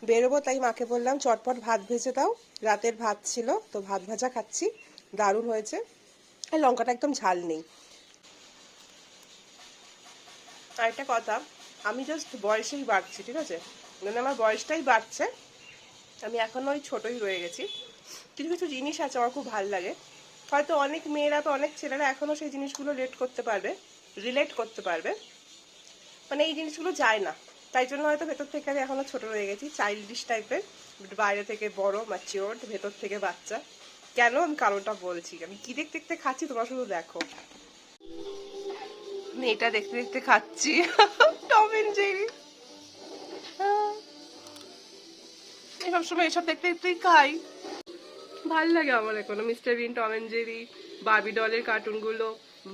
বেরোবো, তাই মাকে বললাম চটপট ভাত ভেজে দাও। রাতের ভাত ছিল, তো ভাত ভাজা খাচ্ছি, দারুণ হয়েছে। আর লঙ্কাটা একদম ঝাল নেই। আর একটা কথা, আমি জাস্ট বয়সেই বাড়ছি, ঠিক আছে, মানে আমার বয়সটাই বাড়ছে, আমি এখনো ওই ছোটই রয়ে গেছি। কিছু কিছু জিনিস আছে আমার খুব ভালো লাগে, হয়তো অনেক মেয়েরা বা অনেক ছেলেরা এখনো সেই জিনিসগুলো রিলেট করতে পারবে, মানে এই জিনিসগুলো যায় না, তাই জন্য হয়তো ভেতর থেকে আমি এখনো ছোট রয়ে গেছি, চাইল্ডিশ টাইপের, বাইরে থেকে বড় ম্যাচিওরড, ভেতর থেকে বাচ্চা। কেন, আমি কারণটা বলছি। আমি কি দেখতে দেখতে খাচ্ছি তোমরা শুধু দেখো। আমি এটা দেখতে দেখতে খাচ্ছি টম এন্ড জেরি। সবসময় এসব দেখতে দেখতেই খাই, ভাল লাগে আমার এখনো Mister Bean, Tom and Jerry, Barbie ডলের কার্টুনগুলো,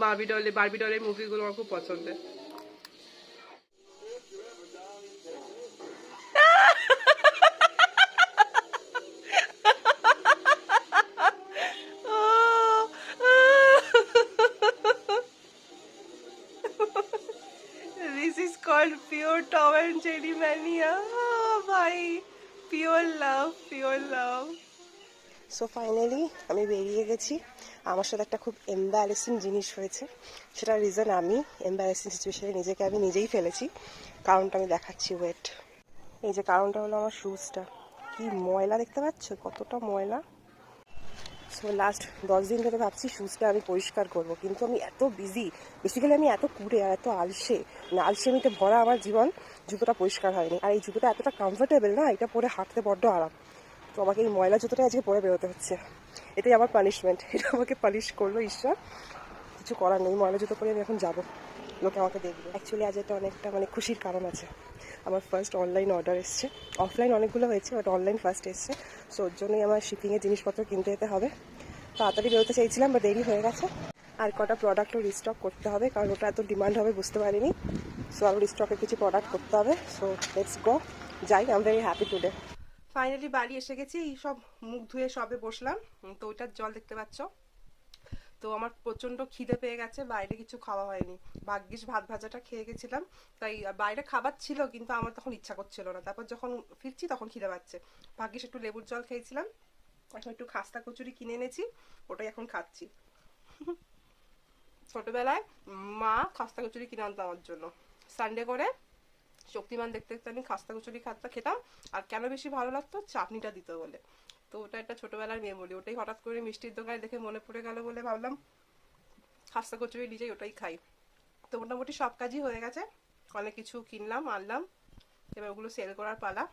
বারবি ডলের মুভিগুলো আমার খুব পছন্দের। This is called pure Tom and Jerry mania. ভাই, pure love, pure love. So finally আমি বেরিয়ে গেছি। আমার সাথে একটা খুব এম্বারেসিং জিনিস হয়েছে, সেটার রিজন আমি এম্বারেসিং সিচুয়েশনে নিজেকে আমি নিজেই ফেলেছি। কারণটা আমি দেখাচ্ছি, ওয়েট। এই যে কারণটা হলো আমার শুজটা, কি ময়লা দেখতে পাচ্ছ, কতটা ময়লা। সো লাস্ট 10 দিন ধরে ভাবছি শুজটা আমি পরিষ্কার করব, কিন্তু আমি এত বিজি, বেসিক্যালি আমি এত কুড়ে আর এত আলসে, মানে আলসেমিতে ভরা আমার জীবন, জুতোটা পরিষ্কার হয়নি। আর এই জুতোটা এতটা কমফোর্টেবল না, এটা পরে হাঁটতে বড্ড আরাম, তো আমাকে এই ময়লা জুতোটা আজকে পরে বেরোতে হচ্ছে। এটাই আমার পানিশমেন্ট, এটা আমাকে পানিশ করলো ঈশ্বর, কিছু করার নেই। ময়লা জুতো পরে আমি এখন যাবো, লোকে আমাকে দেখবে। অ্যাকচুয়ালি আজ এটা অনেকটা মানে খুশির কারণ আছে, আমার ফার্স্ট অনলাইন অর্ডার এসছে। অফলাইন অনেকগুলো হয়েছে, বাট অনলাইন ফার্স্ট এসছে, সো ওর জন্যই আমার শিপিংয়ের জিনিসপত্র কিনতে যেতে হবে। তাড়াতাড়ি বেরোতে চাইছিলাম, বা দেরি হয়ে গেছে। আর কটা প্রোডাক্টও রিস্টক করতে হবে, কারণ ওটা এত ডিমান্ড হবে বুঝতে পারিনি, সো আরও রিস্টকের কিছু প্রোডাক্ট করতে হবে। সো লেটস গো, যাই। I am very happy today. Finally বাড়ি এসে গেছি, এই সব মুখ ধুয়ে সবে বসলাম, তো ওইটার জল দেখতে পাচ্ছ। তো আমার প্রচন্ড খিদে পেয়ে গেছে, বাইরে কিছু খাওয়া হয়নি, ভাগ্যিস ভাত ভাজাটা খেয়ে গেছিলাম, তাই বাইরে খাবার ছিল কিন্তু আমার তখন ইচ্ছা করছিল না। তারপর যখন ফিরছি তখন খিদে পাচ্ছে, ভাগ্যিস একটু লেবুর জল খেয়েছিলাম। এখন একটু খাস্তা কচুরি কিনে এনেছি, ওটাই এখন খাচ্ছি। ছোটবেলায় মা খাস্তা কচুরি কিনে আনতো আমার জন্য, সানডে করে শক্তিমান দেখতে দেখতে আমি খাস্তা কচুরি খেতাম। আর কেন বেশি ভালো লাগতো, চাটনিটা দিত বলে। তো ওটা একটা ছোটবেলার মেমোরি, ওটাই হঠাৎ করে মিষ্টির দোকানে দেখে মনে পড়ে গেল বলে ভাবলাম খাস্তা কচুরি নিজেই ওটাই খাই। তো মোটামুটি সব কাজই হয়ে গেছে, অনেক কিছু কিনলাম আনলাম, এবার ওগুলো সেল করার পালা।